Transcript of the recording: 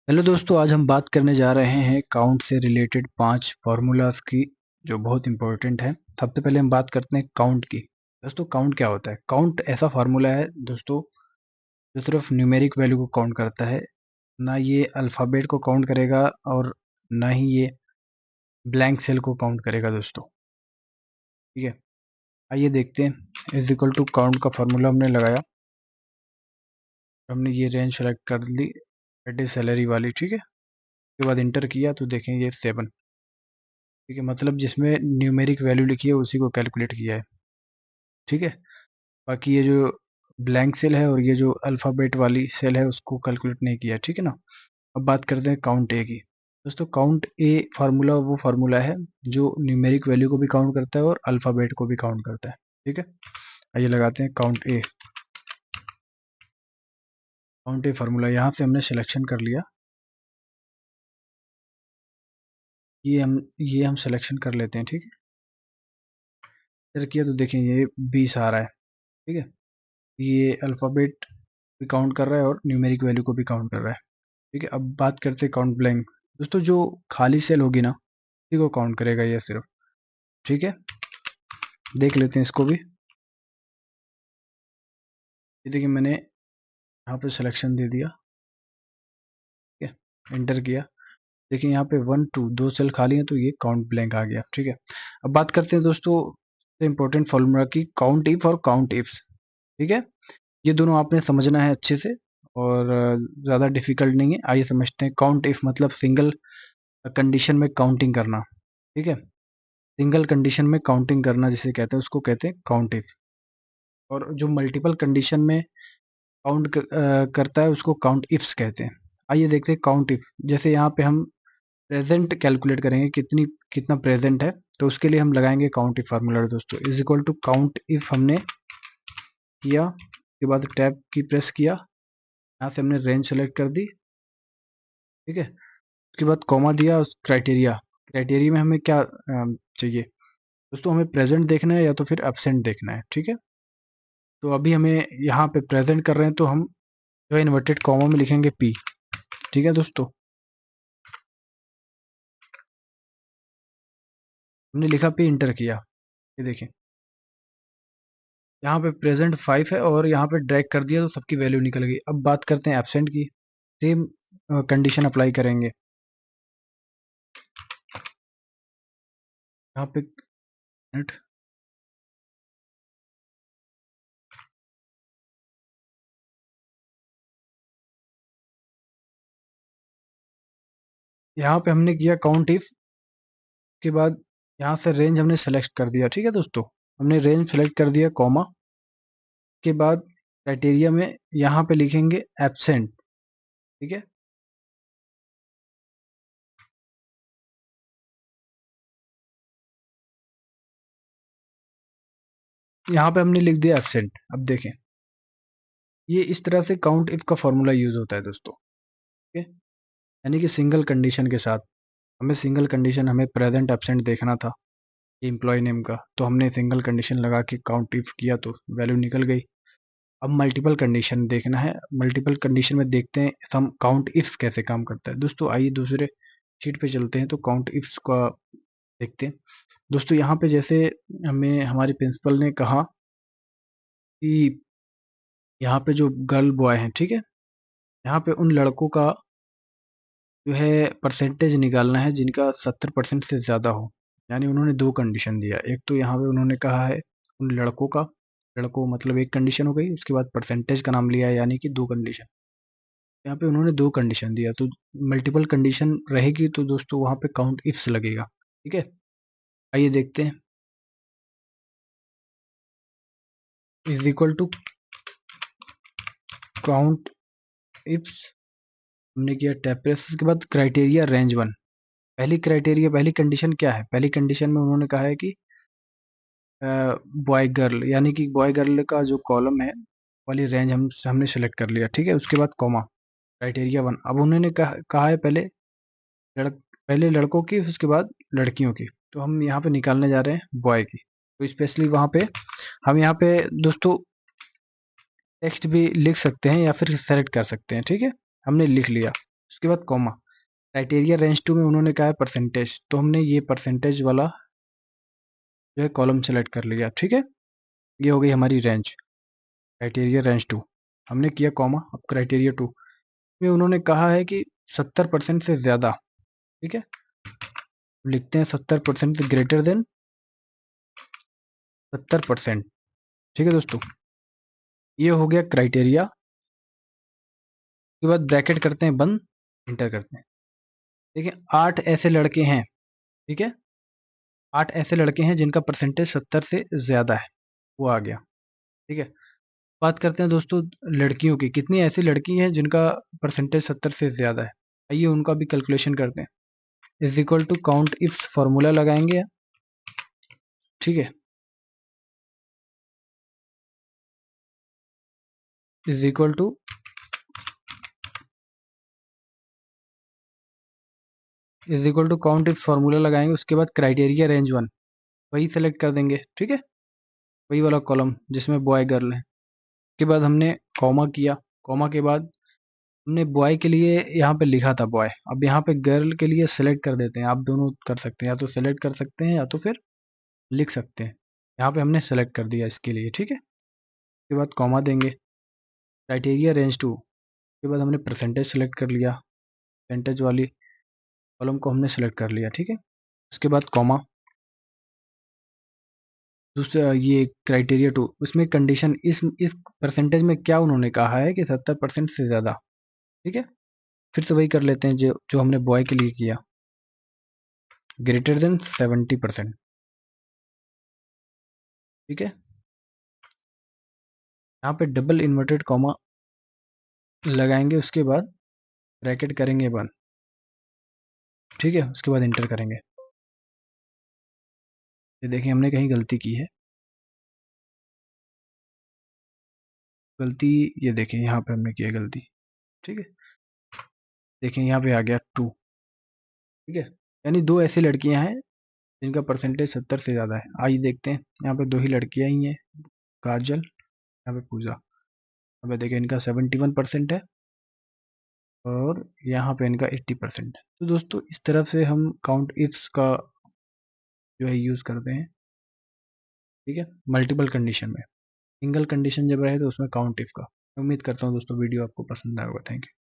Hello दोस्तों, आज हम बात करने जा रहे हैं काउंट से रिलेटेड 5 फार्मूलाज की जो बहुत इंपॉर्टेंट है। सबसे पहले हम बात करते हैं काउंट की। दोस्तों, काउंट क्या होता है? काउंट ऐसा फार्मूला है दोस्तों जो सिर्फ न्यूमेरिक वैल्यू को काउंट करता है। ना ये अल्फ़ाबेट को काउंट करेगा और ना ही ये ब्लैंक सेल को काउंट करेगा दोस्तों। ठीक है, आइए देखते हैं। इज इक्वल टू काउंट का फार्मूला हमने लगाया, हमने ये रेंज सेलेक्ट कर ली, एट ए सैलरी वाली। ठीक है, उसके बाद इंटर किया तो देखें ये 7। ठीक है, मतलब जिसमें न्यूमेरिक वैल्यू लिखी है उसी को कैलकुलेट किया है। ठीक है, बाकी ये जो ब्लैंक सेल है और ये जो अल्फ़ाबेट वाली सेल है उसको कैलकुलेट नहीं किया है। ठीक है ना। अब बात करते हैं काउंट ए की। दोस्तों, काउंट ए फार्मूला वो फार्मूला है जो न्यूमेरिक वैल्यू को भी काउंट करता है और अल्फ़ाबेट को भी काउंट करता है। ठीक है, आइए लगाते हैं काउंट ए। काउंट ए फार्मूला यहाँ से हमने सिलेक्शन कर लिया। ये हम सिलेक्शन कर लेते हैं। ठीक है, फिर किया तो देखें ये 20 आ रहा है। ठीक है, ये अल्फ़ाबेट भी काउंट कर रहा है और न्यूमेरिक वैल्यू को भी काउंट कर रहा है। ठीक है, अब बात करते हैं काउंट ब्लैंक। दोस्तों, जो खाली सेल होगी ना उसी को काउंट करेगा ये सिर्फ। ठीक है, देख लेते हैं इसको भी। ये देखिए, मैंने यहाँ पे सिलेक्शन दे दिया। ठीक है, एंटर किया। देखिए यहाँ पे 1 2 दो सेल खाली हैं तो ये काउंट ब्लैंक आ गया। ठीक है, अब बात करते हैं दोस्तों इंपॉर्टेंट फॉर्मूला की, काउंट इफ और काउंट इफ्स। ठीक है, ये दोनों आपने समझना है अच्छे से और ज़्यादा डिफिकल्ट नहीं है। आइए समझते हैं। काउंट इफ मतलब सिंगल कंडीशन में काउंटिंग करना। ठीक है, सिंगल कंडीशन में काउंटिंग करना जिसे कहते हैं उसको कहते हैं काउंट इफ। और जो मल्टीपल कंडीशन में काउंट करता है उसको काउंट इफ्स कहते हैं। आइए देखते हैं काउंट इफ। जैसे यहाँ पे हम प्रेजेंट कैलकुलेट करेंगे, कितना प्रेजेंट है, तो उसके लिए हम लगाएंगे काउंट इफ फार्मूला दोस्तों। Is equal to count if हमने किया, उसके बाद टैब की प्रेस किया, यहाँ से हमने रेंज सेलेक्ट कर दी। ठीक है, उसके बाद कॉमा दिया। उस क्राइटेरिया क्राइटेरिया में हमें क्या चाहिए दोस्तों? हमें प्रेजेंट देखना है या तो फिर एब्सेंट देखना है। ठीक है, तो अभी हमें यहाँ पे प्रेजेंट कर रहे हैं तो हम जो है इन्वर्टेड कॉमा में लिखेंगे पी। ठीक है दोस्तों, हमने लिखा पी, इंटर किया। ये देखें, यहाँ पे प्रेजेंट 5 है और यहाँ पे ड्रैग कर दिया तो सबकी वैल्यू निकल गई। अब बात करते हैं एब्सेंट की। सेम कंडीशन अप्लाई करेंगे। यहाँ पे मिनट, यहाँ पे हमने किया काउंट इफ के बाद यहाँ से रेंज हमने सेलेक्ट कर दिया। ठीक है दोस्तों, हमने रेंज सेलेक्ट कर दिया कॉमा के बाद क्राइटेरिया में यहाँ पे लिखेंगे एब्सेंट। ठीक है, यहाँ पे हमने लिख दिया एब्सेंट। अब देखें, ये इस तरह से काउंट इफ का फॉर्मूला यूज होता है दोस्तों। ठीक है, यानी कि सिंगल कंडीशन के साथ हमें प्रेजेंट एब्सेंट देखना था एम्प्लॉय नेम का, तो हमने सिंगल कंडीशन लगा के काउंट इफ किया तो वैल्यू निकल गई। अब मल्टीपल कंडीशन देखना है। मल्टीपल कंडीशन में देखते हैं हम काउंट इफ कैसे काम करता है दोस्तों। आइए दूसरे शीट पे चलते हैं तो काउंट इफ्स का देखते हैं दोस्तों। यहाँ पे जैसे हमें हमारे प्रिंसिपल ने कहा कि यहाँ पे जो गर्ल बॉय हैं, ठीक है, यहाँ पे उन लड़कों का जो है परसेंटेज निकालना है जिनका 70% से ज़्यादा हो। यानी उन्होंने दो कंडीशन दिया। एक तो यहाँ पे उन्होंने कहा है उन लड़कों का, लड़कों मतलब एक कंडीशन हो गई, उसके बाद परसेंटेज का नाम लिया है यानी कि दो कंडीशन। यहाँ पे उन्होंने दो कंडीशन दिया तो मल्टीपल कंडीशन रहेगी तो दोस्तों वहाँ पे काउंट इफ्स लगेगा। ठीक है, आइए देखते हैं। Is equal to count ifs, हमने किया टैब प्रेस। उसके बाद क्राइटेरिया रेंज वन। पहली कंडीशन क्या है? पहली कंडीशन में उन्होंने कहा है कि बॉय गर्ल, यानी कि बॉय गर्ल का जो कॉलम है वाली रेंज हमने सेलेक्ट कर लिया। ठीक है, उसके बाद कॉमा क्राइटेरिया वन। अब उन्होंने कहा है लड़ पहले लड़कों की उसके बाद लड़कियों की, तो हम यहाँ पे निकालने जा रहे हैं बॉय की। तो स्पेशली वहाँ पे हम यहाँ पे दोस्तों टेक्स्ट भी लिख सकते हैं या फिर सेलेक्ट कर सकते हैं। ठीक है, हमने लिख लिया। उसके बाद कॉमा, क्राइटेरिया रेंज 2 में उन्होंने कहा है परसेंटेज, तो हमने ये परसेंटेज वाला जो है कॉलम सेलेक्ट कर लिया। ठीक है, ये हो गई हमारी रेंज, क्राइटेरिया रेंज 2। हमने किया कॉमा। अब क्राइटेरिया 2 में उन्होंने कहा है कि 70% से ज़्यादा। ठीक है, लिखते हैं 70% से ग्रेटर देन 70%। ठीक है दोस्तों, ये हो गया क्राइटेरिया। उसके बाद ब्रैकेट करते हैं बंद, इंटर करते हैं। देखिए 8 ऐसे लड़के हैं। ठीक है, 8 ऐसे लड़के हैं जिनका परसेंटेज 70 से ज़्यादा है, वो आ गया। ठीक है, बात करते हैं दोस्तों लड़कियों की, कितनी ऐसी लड़की हैं जिनका परसेंटेज 70 से ज़्यादा है। आइए उनका भी कैलकुलेशन करते हैं। Is equal to count if formula लगाएंगे। ठीक है, is equal to count if formula लगाएंगे। उसके बाद क्राइटेरिया रेंज 1 वही सेलेक्ट कर देंगे। ठीक है, वही वाला कॉलम जिसमें बॉय गर्ल है। उसके बाद हमने कॉमा किया। कॉमा के बाद हमने बॉय के लिए यहाँ पे लिखा था बॉय, अब यहाँ पे गर्ल के लिए सेलेक्ट कर देते हैं। आप दोनों कर सकते हैं, या तो सेलेक्ट कर सकते हैं या तो फिर लिख सकते हैं। यहाँ पे हमने सेलेक्ट कर दिया इसके लिए। ठीक है, उसके बाद कॉमा देंगे, क्राइटेरिया रेंज 2 के बाद हमने परसेंटेज सेलेक्ट कर लिया, परसेंटेज वाली कॉलम को हमने सेलेक्ट कर लिया। ठीक है, उसके बाद कॉमा, दूसरा ये क्राइटेरिया 2, उसमें कंडीशन इस परसेंटेज में क्या उन्होंने कहा है कि 70% से ज़्यादा। ठीक है, फिर से वही कर लेते हैं जो जो हमने बॉय के लिए किया, ग्रेटर देन 70%। ठीक है, यहाँ पे डबल इन्वर्टेड कॉमा लगाएंगे, उसके बाद ब्रैकेट करेंगे बंद। ठीक है, उसके बाद इंटर करेंगे। ये देखिए हमने कहीं गलती की है, गलती ये देखिए यहाँ पे हमने की है गलती। ठीक है, देखिए यहाँ पे आ गया 2। ठीक है, यानी 2 ऐसी लड़कियां हैं जिनका परसेंटेज 70 से ज़्यादा है। आइए देखते हैं, यहाँ पे 2 ही लड़कियां ही हैं, काजल, यहाँ पे पूजा। अब देखिए इनका 71% है और यहाँ पे इनका 80% है। तो दोस्तों इस तरफ से हम काउंट इफ्स का जो है यूज़ करते हैं। ठीक है, मल्टीपल कंडीशन में, सिंगल कंडीशन जब रहे तो उसमें काउंट इफ का। उम्मीद करता हूँ दोस्तों वीडियो आपको पसंद आया होगा। Thank you.